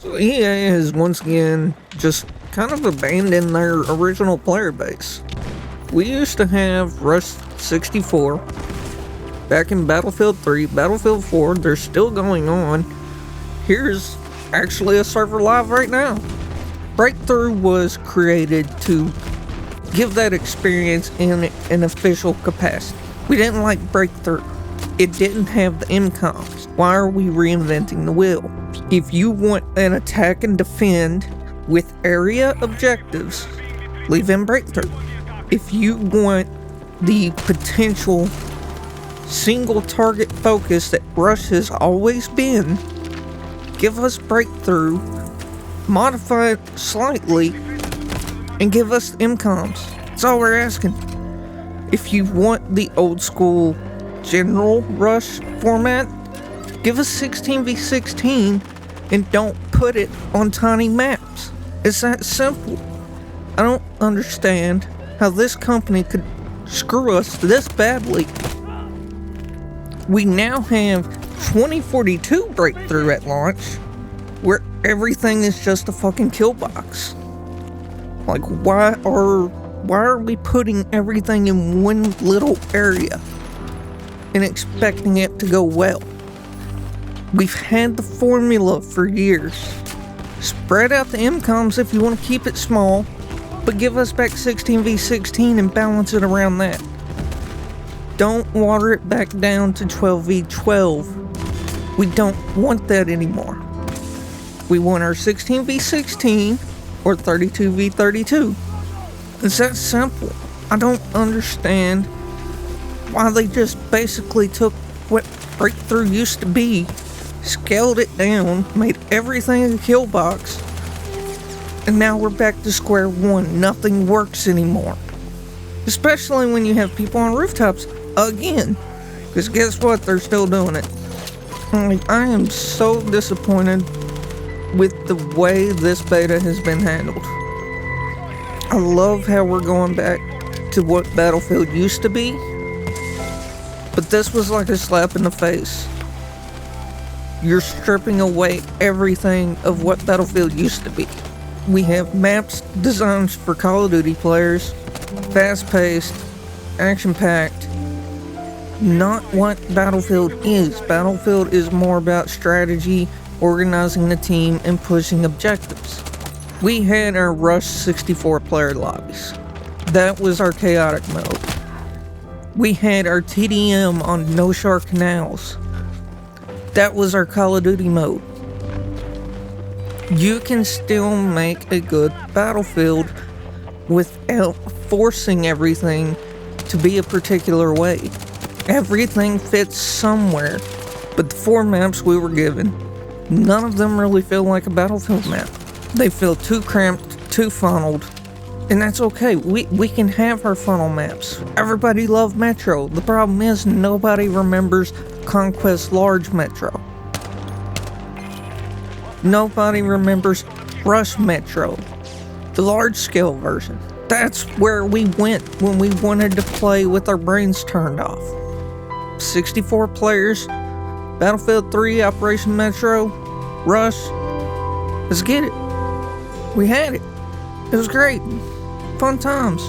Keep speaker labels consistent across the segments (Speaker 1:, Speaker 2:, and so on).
Speaker 1: So EA has once again just kind of abandoned their original player base. We used to have Rush 64 back in Battlefield 3, Battlefield 4, they're still going on. Here's actually a server live right now. Breakthrough was created to give that experience in an official capacity. We didn't like Breakthrough. It didn't have the MCOMs. Why are we reinventing the wheel? If you want an attack and defend with area objectives, leave in Breakthrough. If you want the potential single target focus that Rush has always been, give us Breakthrough, modify it slightly, and give us MCOMs. That's all we're asking. If you want the old school general Rush format, give us 16v16 and don't put it on tiny maps. It's that simple. I don't understand how this company could screw us this badly. We now have 2042 Breakthrough at launch, where everything is just a fucking kill box. Like, why are we putting everything in one little area and expecting it to go well? We've had the formula for years. Spread out the MCOMs if you want to keep it small, but give us back 16v16 and balance it around that. Don't water it back down to 12v12. We don't want that anymore. We want our 16v16 or 32v32. It's that simple. I don't understand why they just basically took what Breakthrough used to be, scaled it down, made everything a kill box, and now we're back to square one. Nothing works anymore. Especially when you have people on rooftops again. Because guess what? They're still doing it. I am so disappointed with the way this beta has been handled. I love how we're going back to what Battlefield used to be, but this was like a slap in the face. You're stripping away everything of what Battlefield used to be. We have maps designed for Call of Duty players, fast-paced, action-packed. Not what Battlefield is. Battlefield is more about strategy, organizing the team, and pushing objectives. We had our Rush 64 player lobbies. That was our chaotic mode. We had our TDM on No Shore Canals. That was our Call of Duty mode. You can still make a good Battlefield without forcing everything to be a particular way. Everything fits somewhere, but the 4 maps we were given, none of them really feel like a Battlefield map. They feel too cramped, too funneled, and that's okay. We can have our funnel maps. Everybody loved Metro. The problem is nobody remembers Conquest Large Metro. Nobody remembers Rush Metro, the large-scale version. That's where we went when we wanted to play with our brains turned off. 64 players, Battlefield 3, Operation Metro, Rush. Let's get it. We had it. It was great. Fun times.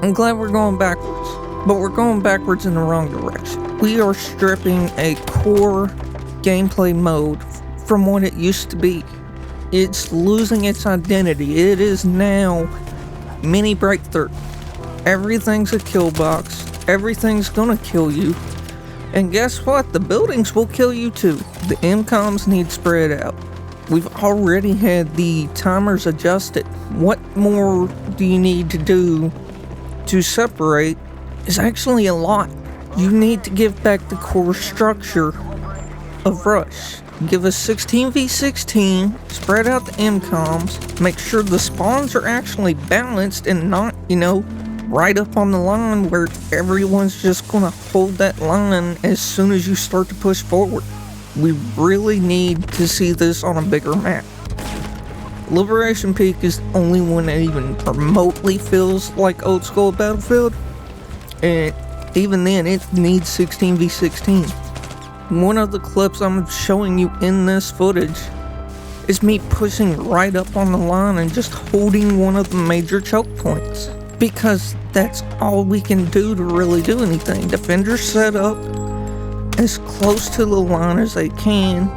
Speaker 1: I'm glad we're going backwards, but we're going backwards in the wrong direction. We are stripping a core gameplay mode from what it used to be. It's losing its identity. It is now mini Breakthrough. Everything's a kill box. Everything's gonna kill you. And guess what? The buildings will kill you too. The MCOMs need spread out. We've already had the timers adjusted. What more do you need to do to separate is actually a lot. You need to give back the core structure of Rush. Give us 16v16, spread out the MCOMs, make sure the spawns are actually balanced and not, right up on the line where everyone's just gonna hold that line as soon as you start to push forward. We really need to see this on a bigger map. Liberation Peak is the only one that even remotely feels like old school Battlefield, and even then it needs 16v16. One of the clips I'm showing you in this footage is me pushing right up on the line and just holding one of the major choke points. Because that's all we can do to really do anything. Defenders set up as close to the line as they can.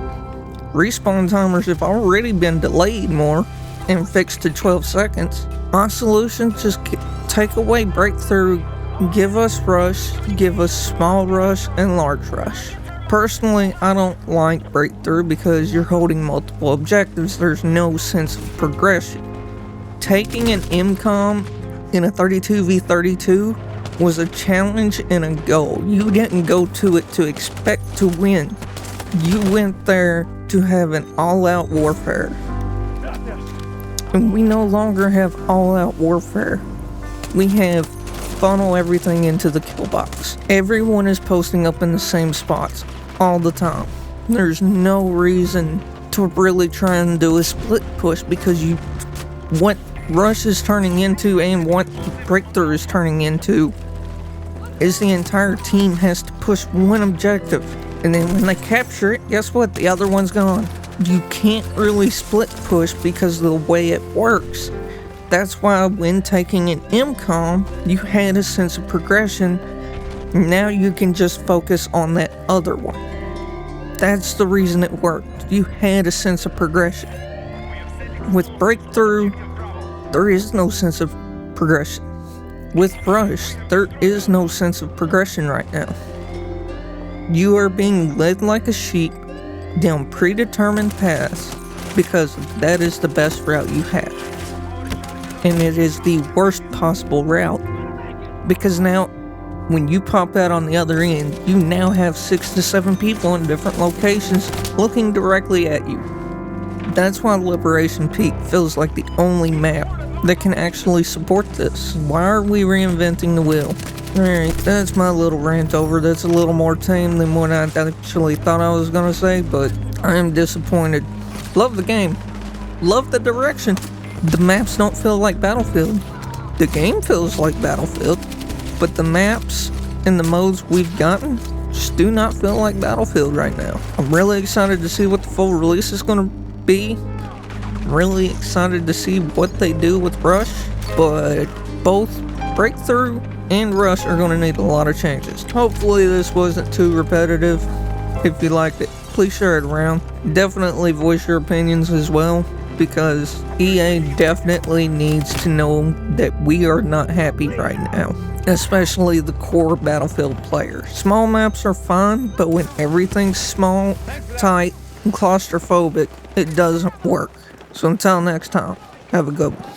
Speaker 1: Respawn timers have already been delayed more and fixed to 12 seconds. My solution, just take away breakthrough, give us rush, give us small rush and large rush. Personally, I don't like breakthrough because you're holding multiple objectives. There's no sense of progression. Taking an MCOM in a 32v32 was a challenge and a goal. You didn't go to it to expect to win. You went there to have an all-out warfare. And we no longer have all-out warfare. We have funnel everything into the kill box. Everyone is posting up in the same spots all the time. There's no reason to really try and do a split push because what rush is turning into and what breakthrough is turning into is the entire team has to push one objective, and then when they capture it, guess what? The other one's gone. You can't really split push because of the way it works. That's why when taking an MCOM, you had a sense of progression. Now you can just focus on that other one. That's the reason it worked. You had a sense of progression. With breakthrough, there is no sense of progression. With rush, there is no sense of progression right now. You are being led like a sheep down predetermined paths because that is the best route you have. And it is the worst possible route because now when you pop out on the other end, you now have 6 to 7 people in different locations looking directly at you. That's why Liberation Peak feels like the only map that can actually support this. Why are we reinventing the wheel? Alright, that's my little rant over. That's a little more tame than what I actually thought I was gonna say, but I am disappointed. Love the game. Love the direction. The maps don't feel like Battlefield. The game feels like Battlefield, but the maps and the modes we've gotten just do not feel like Battlefield right now. I'm really excited to see what the full release is gonna be. I'm really excited to see what they do with Rush, but both Breakthrough and Rush are going to need a lot of changes. Hopefully this wasn't too repetitive. If you liked it, please share it around. Definitely voice your opinions as well, because EA definitely needs to know that we are not happy right now, especially the core Battlefield player. Small maps are fine, but when everything's small, tight, and claustrophobic, it doesn't work. So until next time, have a good one.